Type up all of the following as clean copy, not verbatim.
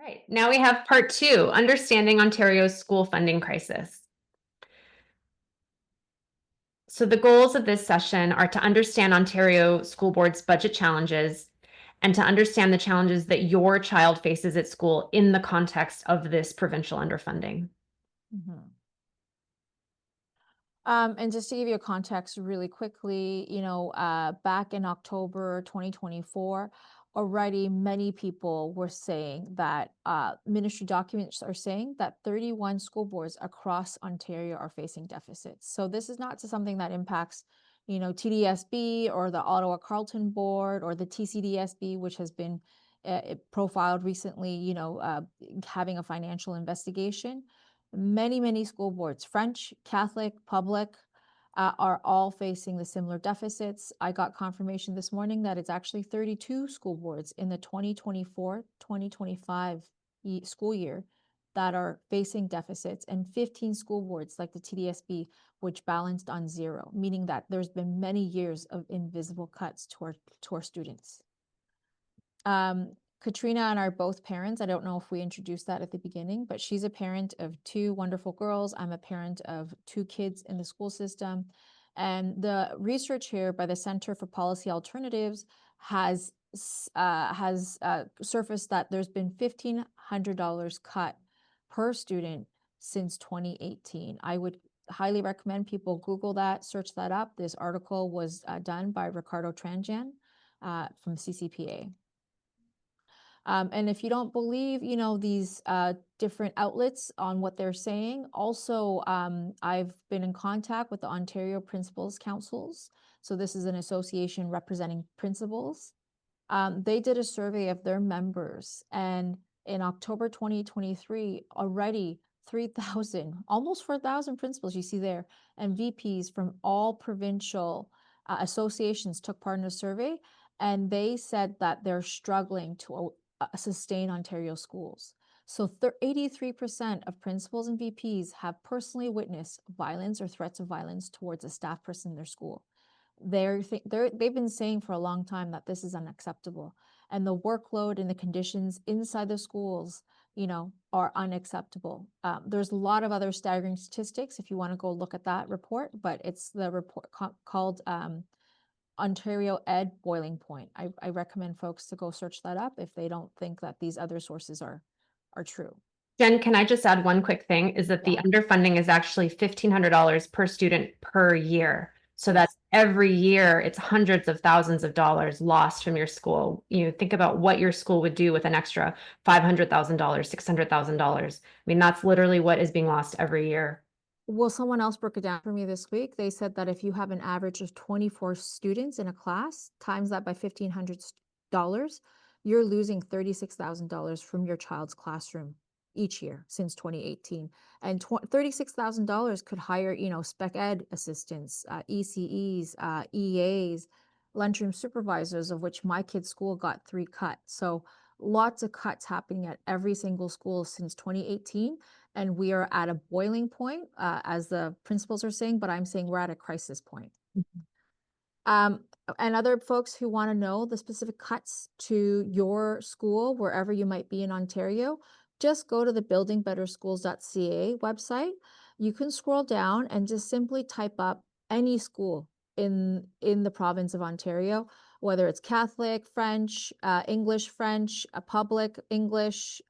Right. Now we have part two, understanding Ontario's school funding crisis. So the goals of this session are to understand Ontario School Board's budget challenges and to understand the challenges that your child faces at school in the context of this provincial underfunding. Mhm. And just to give you a context really quickly, back in October 2024, already many people were saying that ministry documents are saying that 31 school boards across Ontario are facing deficits. So this is not something that impacts, TDSB or the Ottawa Carleton Board or the TCDSB, which has been profiled recently, having a financial investigation. Many school boards, French, Catholic, public, are all facing the similar deficits. I got confirmation this morning that it's actually 32 school boards in the 2024-2025 school year that are facing deficits, and 15 school boards like the TDSB, which balanced on zero, meaning that there's been many years of invisible cuts to our students. Katrina and I are both parents. I don't know if we introduced that at the beginning, but she's a parent of two wonderful girls. I'm a parent of two kids in the school system. And the research here by the Center for Policy Alternatives has surfaced that there's been $1,500 cut per student since 2018. I would highly recommend people Google that, search that up. This article was done by Ricardo Tranjan from CCPA. And if you don't believe, these different outlets on what they're saying, also, I've been in contact with the Ontario Principals Councils. So this is an association representing principals. They did a survey of their members, and in October 2023, already 3,000, almost 4,000 principals you see there, and VPs from all provincial associations took part in a survey, and they said that they're struggling to sustain Ontario schools. So 83% of principals and VPs have personally witnessed violence or threats of violence towards a staff person in their school. They've been saying for a long time that this is unacceptable, and the workload and the conditions inside the schools, are unacceptable. There's a lot of other staggering statistics if you want to go look at that report, but it's the report called Ontario Ed Boiling Point. I recommend folks to go search that up if they don't think that these other sources are true. Jen, can I just add one quick thing? Is that the Yeah. underfunding is actually $1,500 per student per year. So Yes. that's every year, it's hundreds of thousands of dollars lost from your school. Think about what your school would do with an extra $500,000, $600,000. I mean, that's literally what is being lost every year. Well, someone else broke it down for me this week. They said that if you have an average of 24 students in a class, times that by $1,500, you're losing $36,000 from your child's classroom each year since 2018. And $36,000 could hire, spec ed assistants, ECEs, EAs, lunchroom supervisors, of which my kid's school got 3 cut. So lots of cuts happening at every single school since 2018, and we are at a boiling point, as the principals are saying, but I'm saying we're at a crisis point. Um, and other folks who want to know the specific cuts to your school, wherever you might be in Ontario, just go to the buildingbetterschools.ca website. You can scroll down and just simply type up any school in the province of Ontario, whether it's Catholic, French, English, French, public, English,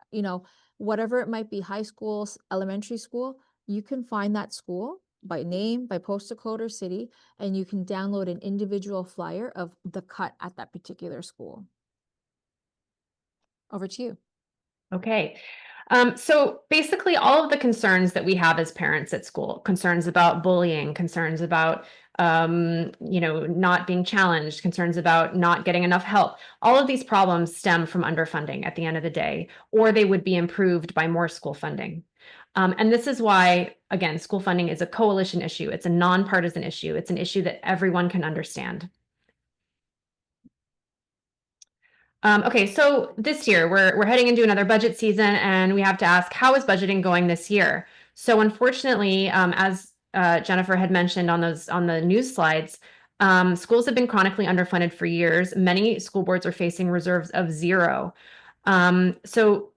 whatever it might be, high school, elementary school, you can find that school by name, by postal code or city, and you can download an individual flyer of the cut at that particular school. Over to you. Okay. So basically all of the concerns that we have as parents at school, concerns about bullying, concerns about not being challenged, concerns about not getting enough help, all of these problems stem from underfunding at the end of the day, or they would be improved by more school funding. And this is why, again, school funding is a coalition issue. It's a nonpartisan issue. It's an issue that everyone can understand. Okay, so this year we're heading into another budget season, and we have to ask, how is budgeting going this year? So unfortunately, as Jennifer had mentioned on the news slides, schools have been chronically underfunded for years. Many school boards are facing reserves of zero. So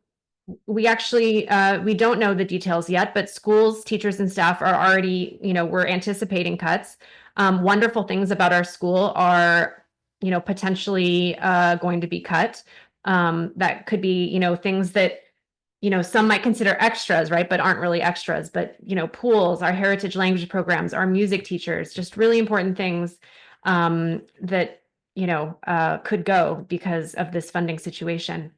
We actually we don't know the details yet, but schools, teachers, and staff are already, we're anticipating cuts. Wonderful things about our school are, potentially going to be cut. That could be, things that, some might consider extras, right? But aren't really extras. But, pools, our heritage language programs, our music teachers, just really important things that, could go because of this funding situation.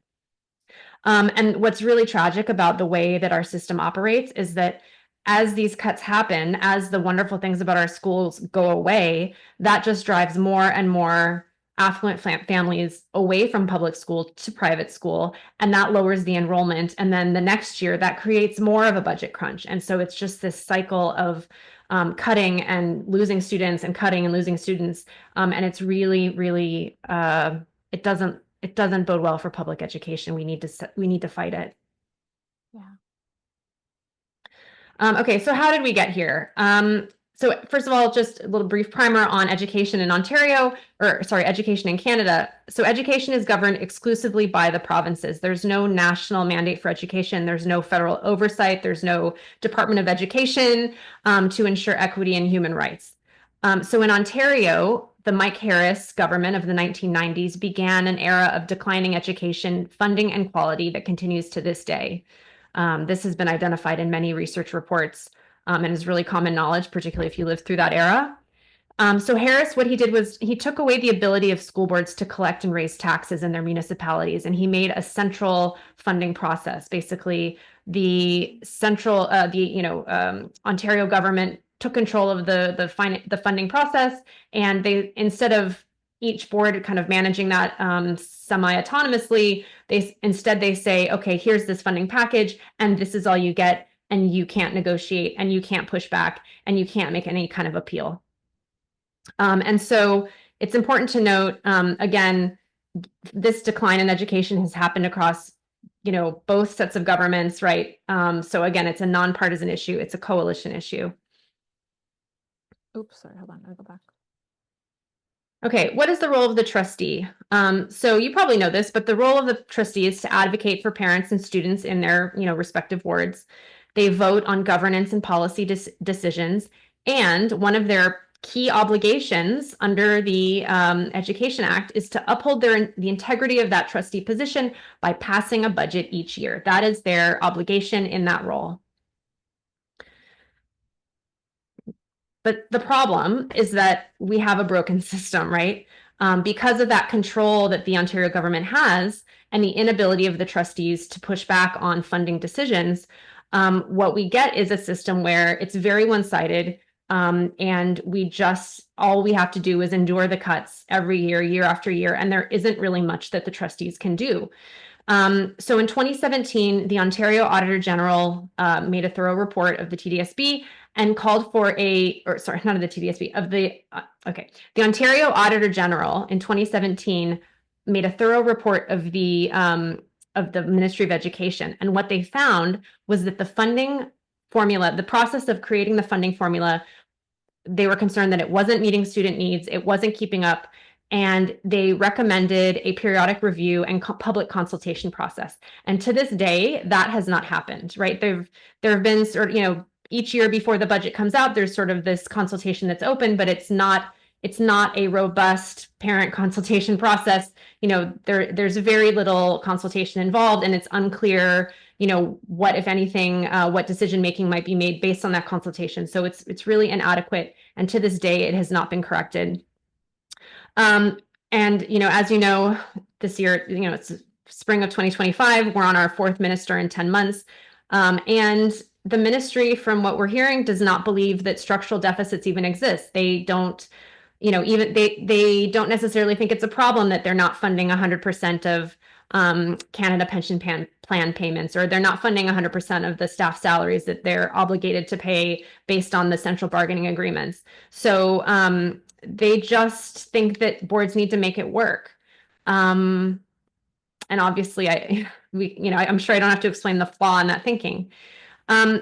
And what's really tragic about the way that our system operates is that as these cuts happen, as the wonderful things about our schools go away, that just drives more and more affluent families away from public school to private school, and that lowers the enrollment. And then the next year, that creates more of a budget crunch. And so it's just this cycle of cutting and losing students and cutting and losing students. And it's really, really, it doesn't bode well for public education. We need to fight it. Yeah. Okay, so how did we get here? So first of all, just a little brief primer on education in Ontario, or sorry, education in Canada. So education is governed exclusively by the provinces. There's no national mandate for education. There's no federal oversight. There's no Department of Education to ensure equity and human rights. So in Ontario, the Mike Harris government of the 1990s began an era of declining education funding and quality that continues to this day. This has been identified in many research reports and is really common knowledge, particularly if you lived through that era. So Harris, what he did was he took away the ability of school boards to collect and raise taxes in their municipalities, and he made a central funding process. Basically, the central, Ontario government took control of the funding process, and they, instead of each board kind of managing that semi-autonomously, they say, okay, here's this funding package, and this is all you get, and you can't negotiate, and you can't push back, and you can't make any kind of appeal. And so it's important to note, again, this decline in education has happened across, both sets of governments, right? So again, it's a nonpartisan issue. It's a coalition issue. Oops, sorry, hold on, I'll go back. Okay, what is the role of the trustee? So you probably know this, but the role of the trustee is to advocate for parents and students in their, respective wards. They vote on governance and policy decisions, and one of their key obligations under the Education Act is to uphold the integrity of that trustee position by passing a budget each year. That is their obligation in that role. But the problem is that we have a broken system, right? Because of that control that the Ontario government has and the inability of the trustees to push back on funding decisions, what we get is a system where it's very one-sided, and all we have to do is endure the cuts every year, year after year, and there isn't really much that the trustees can do. So in 2017, the Ontario Auditor General made a thorough report of the TDSB and called for not of the TDSB, the Ontario Auditor General in 2017 made a thorough report of the Ministry of Education. And what they found was that the funding formula, the process of creating the funding formula, they were concerned that it wasn't meeting student needs, it wasn't keeping up, and they recommended a periodic review and public consultation process. And to this day, that has not happened, right? There have been sort of, each year before the budget comes out, there's sort of this consultation that's open, but it's not a robust parent consultation process. There's very little consultation involved, and it's unclear, what, if anything, what decision making might be made based on that consultation. So it's really inadequate, and to this day, it has not been corrected. And as you know, this year, it's spring of 2025. We're on our fourth minister in 10 months, and the ministry, from what we're hearing, does not believe that structural deficits even exist. They don't, even they don't necessarily think it's a problem that they're not funding 100% of Canada pension plan payments, or they're not funding 100% of the staff salaries that they're obligated to pay based on the central bargaining agreements. So they just think that boards need to make it work. And obviously, I'm sure I don't have to explain the flaw in that thinking.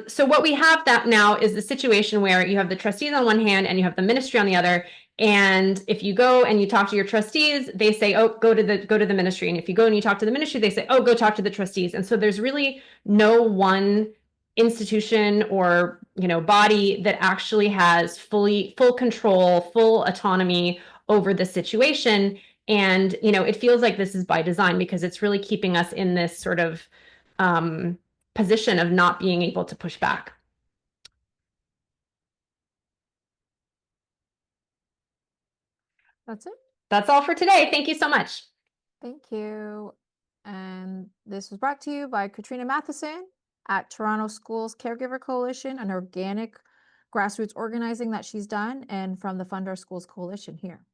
So what we have that now is the situation where you have the trustees on one hand and you have the ministry on the other, And if you go and you talk to your trustees, they say, oh, go to the ministry. And if you go and you talk to the ministry, they say, oh, go talk to the trustees. And so there's really no one institution or body that actually has full control, full autonomy over the situation. And it feels like this is by design because it's really keeping us in this sort of position of not being able to push back. That's it. That's all for today. Thank you so much. Thank you. And this was brought to you by Katrina Matheson at Toronto Schools Caregiver Coalition, an organic grassroots organizing that she's done, and from the Fund Our Schools Coalition here.